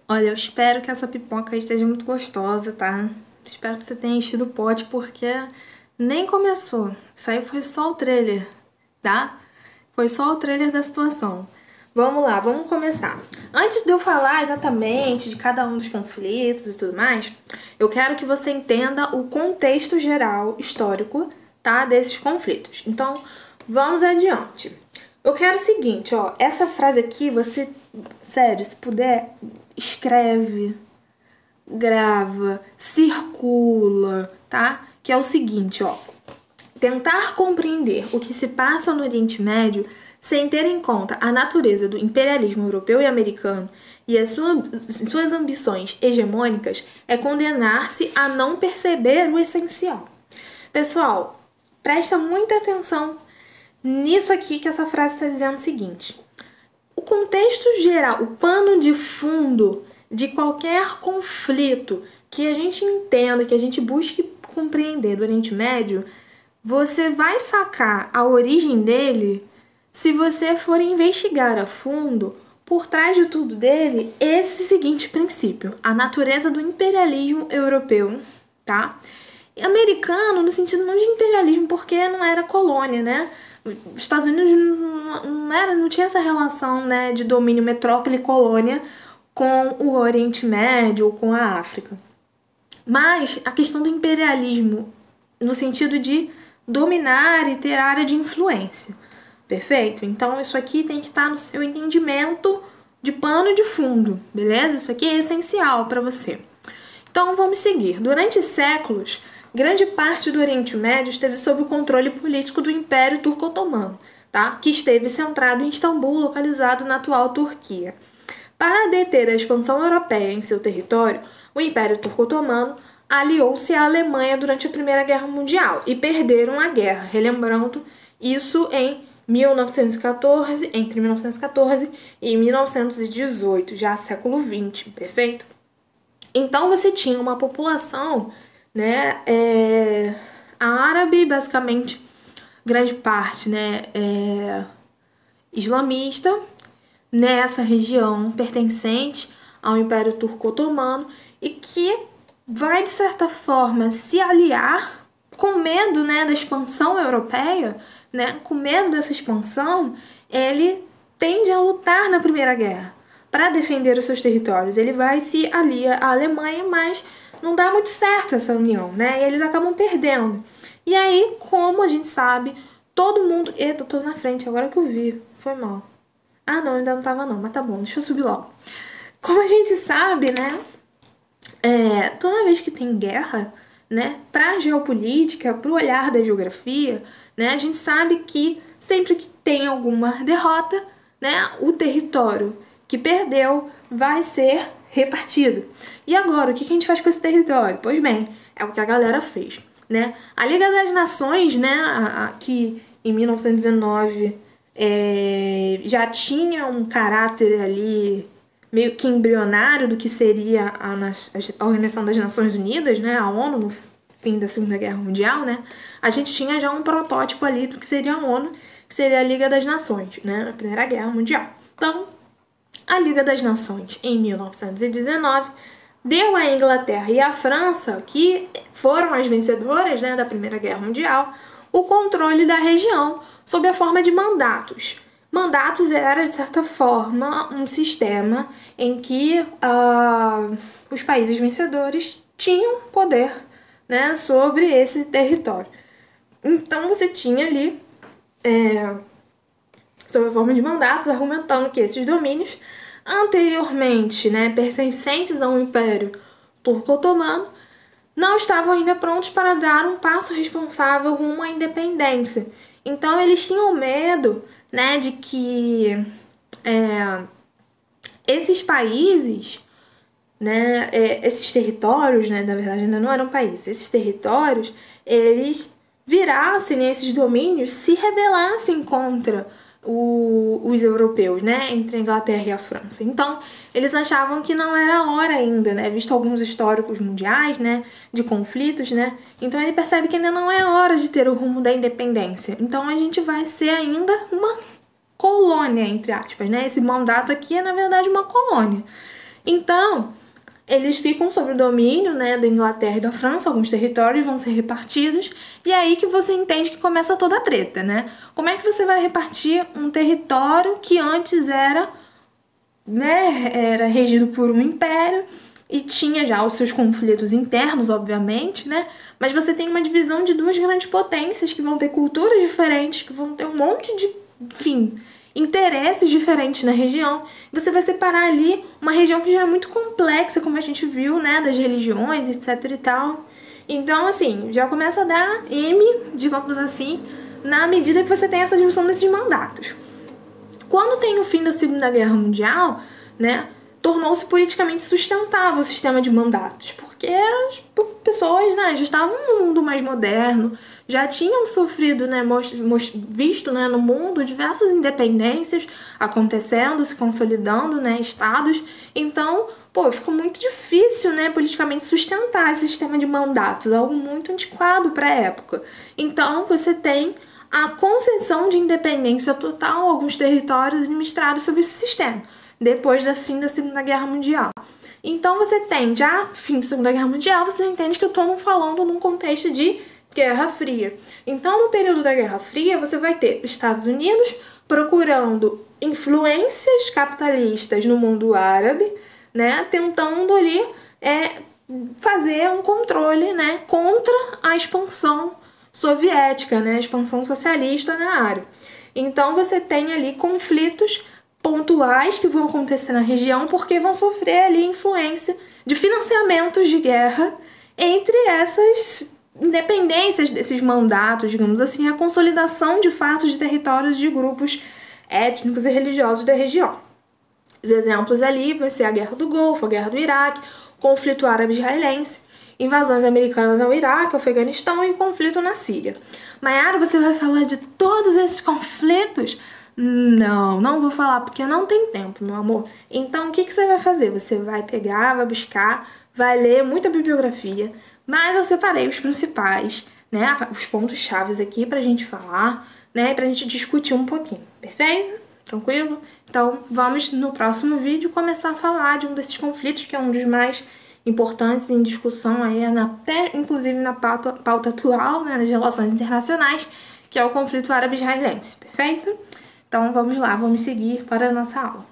Olha, eu espero que essa pipoca esteja muito gostosa, tá? Espero que você tenha enchido o pote, porque nem começou. Isso aí foi só o trailer, tá? Foi só o trailer da situação. Vamos lá, vamos começar. Antes de eu falar exatamente de cada um dos conflitos e tudo mais, eu quero que você entenda o contexto geral histórico, tá, desses conflitos. Então, vamos adiante. Eu quero o seguinte, ó, essa frase aqui, você, sério, se puder, escreve, grava, circula, tá? Que é o seguinte, ó, tentar compreender o que se passa no Oriente Médio sem ter em conta a natureza do imperialismo europeu e americano e as suas ambições hegemônicas é condenar-se a não perceber o essencial. Pessoal, presta muita atenção nisso aqui que essa frase está dizendo o seguinte. O contexto geral, o pano de fundo de qualquer conflito que a gente entenda, que a gente busque compreender do Oriente Médio, você vai sacar a origem dele se você for investigar a fundo, por trás de tudo dele, esse seguinte princípio: a natureza do imperialismo europeu, tá? E americano no sentido não de imperialismo, porque não era colônia, né? Os Estados Unidos não tinha essa relação, né, de domínio metrópole e colônia com o Oriente Médio ou com a África. Mas a questão do imperialismo no sentido de dominar e ter área de influência. Perfeito? Então isso aqui tem que estar no seu entendimento de pano de fundo, beleza? Isso aqui é essencial para você. Então vamos seguir. Durante séculos, grande parte do Oriente Médio esteve sob o controle político do Império Turco-Otomano, tá? Que esteve centrado em Istambul, localizado na atual Turquia. Para deter a expansão europeia em seu território, o Império Turco-Otomano aliou-se à Alemanha durante a Primeira Guerra Mundial e perderam a guerra, relembrando isso em 1914, entre 1914 e 1918, já século XX, perfeito? Então você tinha uma população, né, árabe, basicamente, grande parte, né, islamista, nessa região pertencente ao Império Turco-Otomano e que vai, de certa forma, se aliar com medo, né, da expansão europeia, né, com medo dessa expansão, ele tende a lutar na Primeira Guerra para defender os seus territórios. Ele vai se aliar à Alemanha, mas não dá muito certo essa união, né, e eles acabam perdendo. E aí, como a gente sabe, todo mundo... Eita, eu tô na frente, agora que eu vi, foi mal. Ah, não, ainda não tava não, mas tá bom, deixa eu subir logo. Como a gente sabe, né, toda vez que tem guerra, né, pra geopolítica, pro olhar da geografia, né, a gente sabe que sempre que tem alguma derrota, né, o território que perdeu vai ser repartido. E agora, o que a gente faz com esse território? Pois bem, é o que a galera fez, né? A Liga das Nações, né, que em 1919 já tinha um caráter ali meio que embrionário do que seria a Organização das Nações Unidas, né, a ONU, no fim da Segunda Guerra Mundial, né, a gente tinha já um protótipo ali do que seria a ONU, que seria a Liga das Nações, né, na Primeira Guerra Mundial. Então, a Liga das Nações, em 1919, deu à Inglaterra e à França, que foram as vencedoras, né, da Primeira Guerra Mundial, o controle da região sob a forma de mandatos. Mandatos era, de certa forma, um sistema em que os países vencedores tinham poder, né, sobre esse território. Então você tinha ali, sob a forma de mandatos, argumentando que esses domínios, anteriormente, né, pertencentes ao Império Turco-Otomano, não estavam ainda prontos para dar um passo responsável rumo à independência. Então eles tinham medo, né, de que esses países, né, esses territórios, né, na verdade ainda não eram países, esses territórios, eles virassem, né, esses domínios, se rebelassem contra os europeus, né, entre a Inglaterra e a França. Então, eles achavam que não era hora ainda, né, visto alguns históricos mundiais, né, de conflitos, né, então ele percebe que ainda não é hora de ter o rumo da independência. Então, a gente vai ser ainda uma colônia, entre aspas, né, esse mandato aqui é, na verdade, uma colônia. Então, eles ficam sob o domínio, né, da Inglaterra e da França, alguns territórios vão ser repartidos, e é aí que você entende que começa toda a treta, né? Como é que você vai repartir um território que antes era, né, era regido por um império e tinha já os seus conflitos internos, obviamente, né? Mas você tem uma divisão de duas grandes potências que vão ter culturas diferentes, que vão ter um monte de, enfim, interesses diferentes na região. Você vai separar ali uma região que já é muito complexa, como a gente viu, né, das religiões, etc e tal. Então, assim, já começa a dar M, digamos assim, na medida que você tem essa divisão desses mandatos. Quando tem o fim da Segunda Guerra Mundial, né, tornou-se politicamente sustentável o sistema de mandatos, porque as pessoas, né, já estavam num mundo mais moderno, já tinham sofrido, né, visto, né, no mundo diversas independências acontecendo, se consolidando, né, estados. Então, ficou muito difícil, né, politicamente sustentar esse sistema de mandatos, algo muito antiquado para a época. Então, você tem a concessão de independência total a alguns territórios administrados sob esse sistema, depois do fim da Segunda Guerra Mundial. Então você tem, já fim da Segunda Guerra Mundial, você já entende que eu estou falando num contexto de Guerra Fria. Então, no período da Guerra Fria, você vai ter os Estados Unidos procurando influências capitalistas no mundo árabe, né, tentando ali fazer um controle, né, contra a expansão soviética, né, a expansão socialista na área. Então você tem ali conflitos pontuais que vão acontecer na região porque vão sofrer ali influência de financiamentos de guerra entre essas independências desses mandatos, digamos assim, a consolidação de fato de territórios de grupos étnicos e religiosos da região. Os exemplos ali vai ser a Guerra do Golfo, a Guerra do Iraque, o conflito árabe-israelense, invasões americanas ao Iraque, ao Afeganistão e o conflito na Síria. Maiara, você vai falar de todos esses conflitos? Não vou falar porque não tem tempo, meu amor. Então, o que você vai fazer? Você vai pegar, vai buscar, vai ler muita bibliografia, mas eu separei os principais, né, os pontos chaves aqui pra gente falar, né, pra gente discutir um pouquinho, perfeito? Tranquilo? Então, vamos no próximo vídeo começar a falar de um desses conflitos, que é um dos mais importantes em discussão aí, até inclusive na pauta atual, né, nas relações internacionais, que é o conflito árabe-israelense, perfeito? Então vamos lá, vamos seguir para a nossa aula.